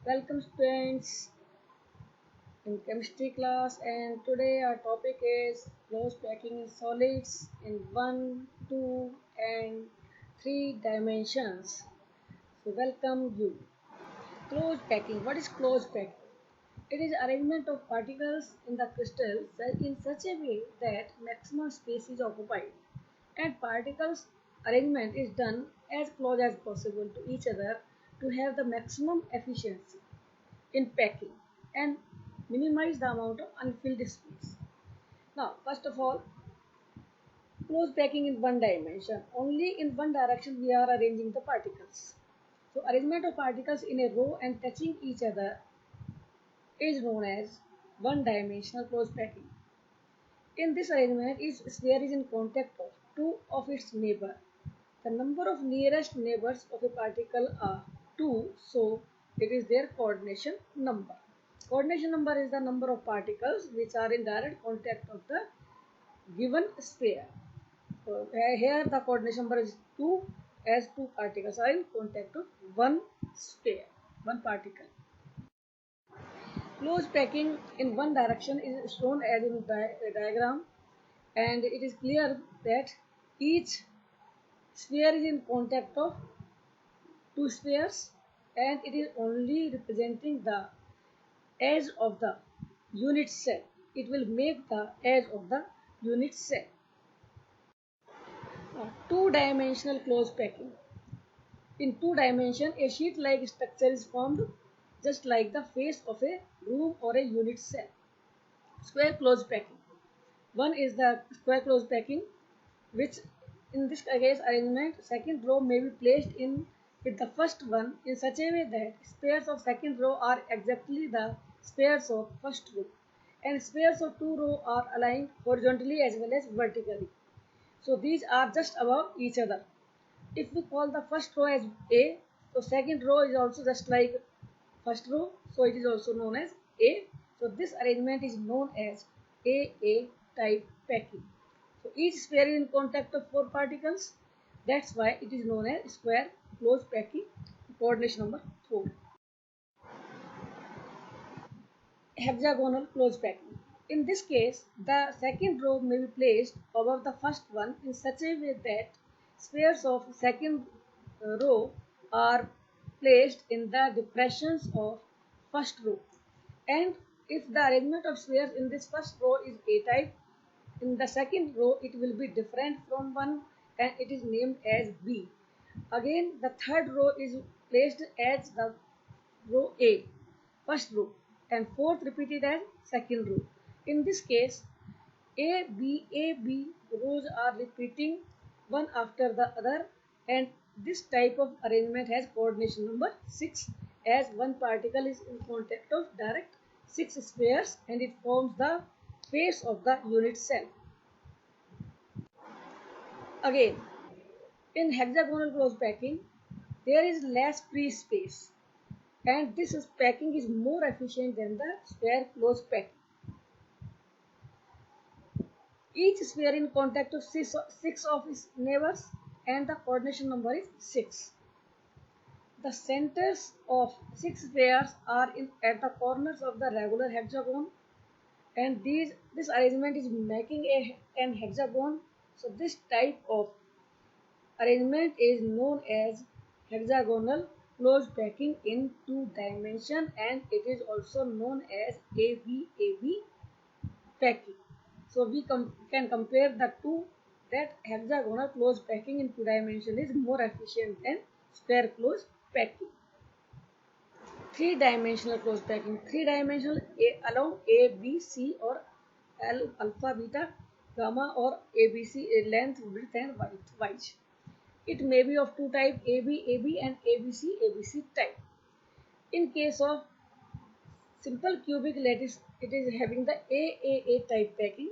Welcome students in chemistry class, and today our topic is close packing in solids in 1, 2 and 3 dimensions. So welcome you. Close packing. What is close packing? It is arrangement of particles in the crystal in such a way that maximum space is occupied and particles arrangement is done as close as possible to each other to have the maximum efficiency in packing and minimize the amount of unfilled space. Now, first of all, close packing in one dimension. Only in one direction we are arranging the particles. So, arrangement of particles in a row and touching each other is known as one-dimensional close packing. In this arrangement, each sphere is in contact of two of its neighbors. The number of nearest neighbors of a particle are 2, so it is their coordination number. Coordination number is the number of particles which are in direct contact of the given sphere. So here the coordination number is 2 as two particles are in contact of one sphere, one particle. Close packing in one direction is shown as in a diagram, and it is clear that each sphere is in contact of two spheres and it is only representing the edge of the unit cell. It will make the edge of the unit cell. Two-dimensional close packing. In two dimension, a sheet-like structure is formed just like the face of a room or a unit cell. Square close packing. One is the square close packing, which in this case arrangement, second row may be placed in with the first one in such a way that squares of second row are exactly the squares of first row, and squares of two row are aligned horizontally as well as vertically. So these are just above each other. If we call the first row as A, so second row is also just like first row, so it is also known as A. So this arrangement is known as AA type packing. So each sphere is in contact of four particles. That's why it is known as square close packing. Coordination number 4. Hexagonal close packing. In this case, the second row may be placed above the first one in such a way that spheres of second row are placed in the depressions of first row. And if the arrangement of spheres in this first row is A type, in the second row it will be different from one and it is named as B. Again, the third row is placed as the row A, first row, and fourth repeated as second row. In this case, A, B rows are repeating one after the other, and this type of arrangement has coordination number 6 as one particle is in contact of direct 6 spheres and it forms the face of the unit cell. Again, in hexagonal close packing, there is less free space and this packing is more efficient than the square close packing. Each sphere in contact of six of its neighbors and the coordination number is 6. The centers of 6 spheres are at the corners of the regular hexagon, and this arrangement is making an hexagon. So this type of arrangement is known as hexagonal close packing in two dimension, and it is also known as ABAB packing. So we can compare the two, that hexagonal close packing in two dimension is more efficient than square close packing. Three-dimensional close packing. Three-dimensional along A, B, C or L, alpha, beta, gamma or ABC length, width and width. It may be of two types, AB, AB and ABC, ABC type. In case of simple cubic lattice, it is having the AAA type packing,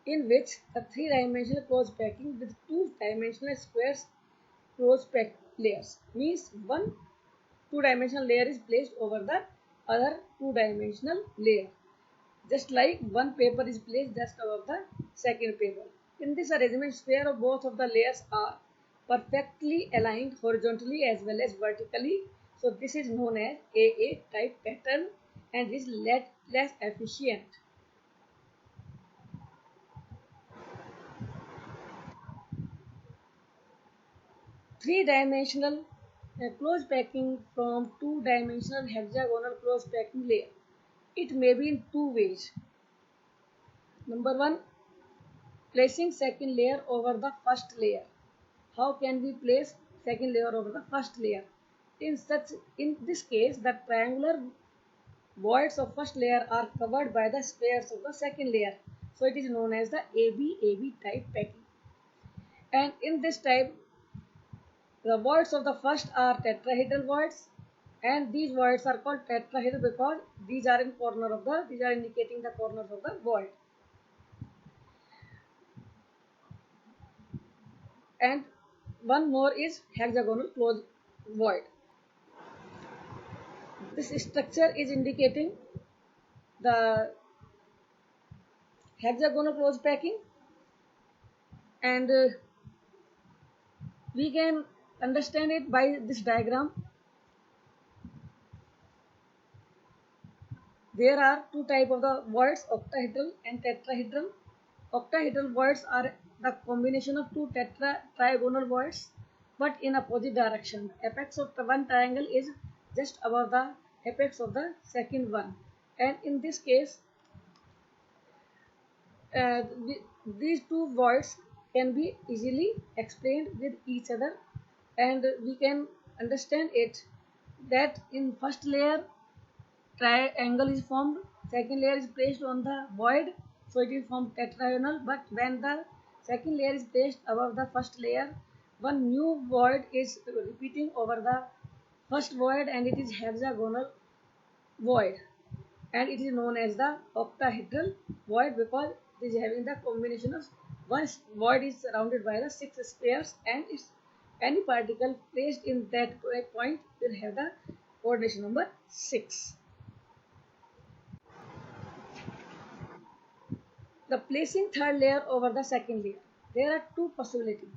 in which the three-dimensional close packing with two-dimensional squares close pack layers means one two-dimensional layer is placed over the other two-dimensional layer, just like one paper is placed just above the second paper. In this arrangement, sphere of both of the layers are perfectly aligned horizontally as well as vertically, So this is known as AA type pattern and is less efficient. Three-dimensional close packing from two-dimensional hexagonal close packing layer. It may be in two ways. Number one, placing second layer over the first layer. How can we place second layer over the first layer? In this case, the triangular voids of first layer are covered by the squares of the second layer. So it is known as the AB type packing. And in this type, the voids of the first are tetrahedral voids, and these voids are called tetrahedral because these are indicating the corners of the void. And one more is hexagonal closed void. This structure is indicating the hexagonal closed packing, and we can understand it by this diagram. There are two types of the voids, octahedral and tetrahedral. Octahedral voids are the combination of two trigonal voids but in opposite direction. Apex of the one triangle is just above the apex of the second one, and in this case uh, these two voids can be easily explained with each other, and we can understand it that in first layer triangle is formed, second layer is placed on the void, so it is formed tetrahedral. But when the second layer is placed above the first layer, one new void is repeating over the first void, and it is hexagonal void, and it is known as the octahedral void because it is having the combination of one void is surrounded by the six spheres, and its any particle placed in that point will have the coordination number 6. The placing third layer over the second layer. There are two possibilities.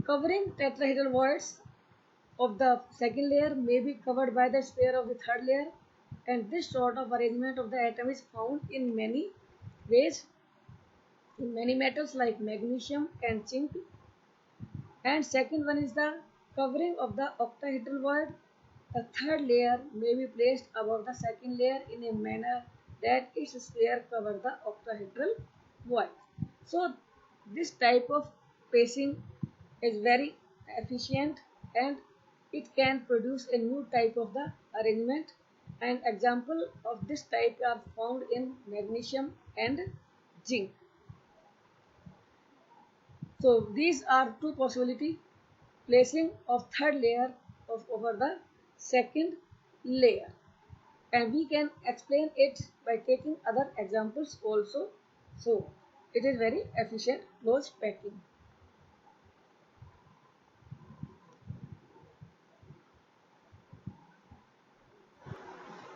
Covering tetrahedral voids of the second layer may be covered by the sphere of the third layer, and this sort of arrangement of the atom is found in many ways in many metals like magnesium and zinc. And second one is the covering of the octahedral void. The third layer may be placed above the second layer in a manner that its sphere covers the octahedral void. So this type of spacing is very efficient, and it can produce a new type of the arrangement. And example of this type are found in magnesium and zinc. So these are two possibilities: placing of third layer over the second layer, and we can explain it by taking other examples also. So it is very efficient close packing.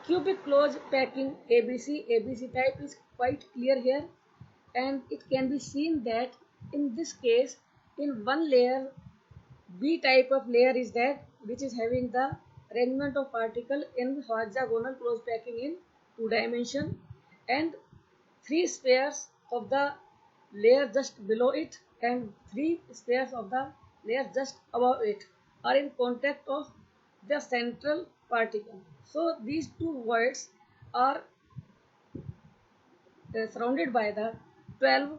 Cubic close packing ABC type is quite clear here, and it can be seen that in this case, in one layer, B type of layer is that which is having the arrangement of particle in hexagonal close packing in two dimension, and three spheres of the layer just below it and three spheres of the layer just above it are in contact of the central particle. So these two voids are surrounded by the 12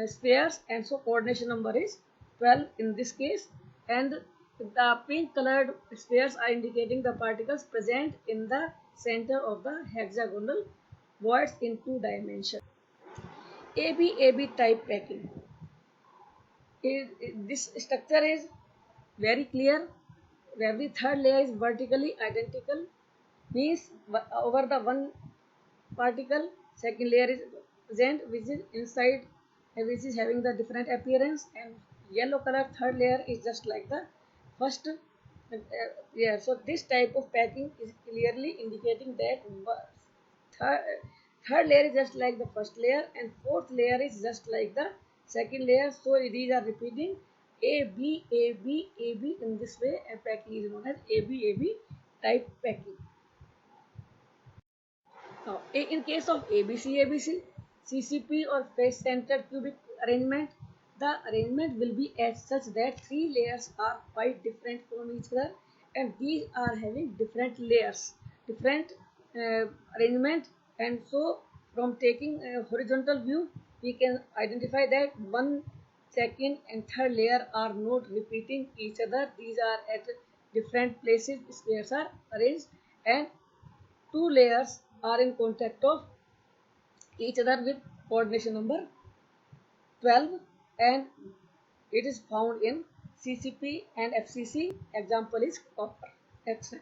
spheres, and so coordination number is 12 in this case, and the pink colored spheres are indicating the particles present in the center of the hexagonal voids in two dimensions. AB type packing. This structure is very clear. Every third layer is vertically identical, means over the one particle second layer is present which is inside, which is having the different appearance, and yellow color third layer is just like the first. Yeah, so this type of packing is clearly indicating that third, third layer is just like the first layer and fourth layer is just like the second layer, so these are repeating, A B A B A B. In this way, a packing is known as A B A B type packing. Now, in case of ABC, CCP or face-centered cubic arrangement, the arrangement will be as such that three layers are quite different from each other, and these are having different layers, different arrangement. And so, from taking a horizontal view, we can identify that one, second, and third layer are not repeating each other. These are at different places. Squares are arranged, and two layers are in contact of each other with coordination number 12, and it is found in CCP and FCC. Example is copper, etc.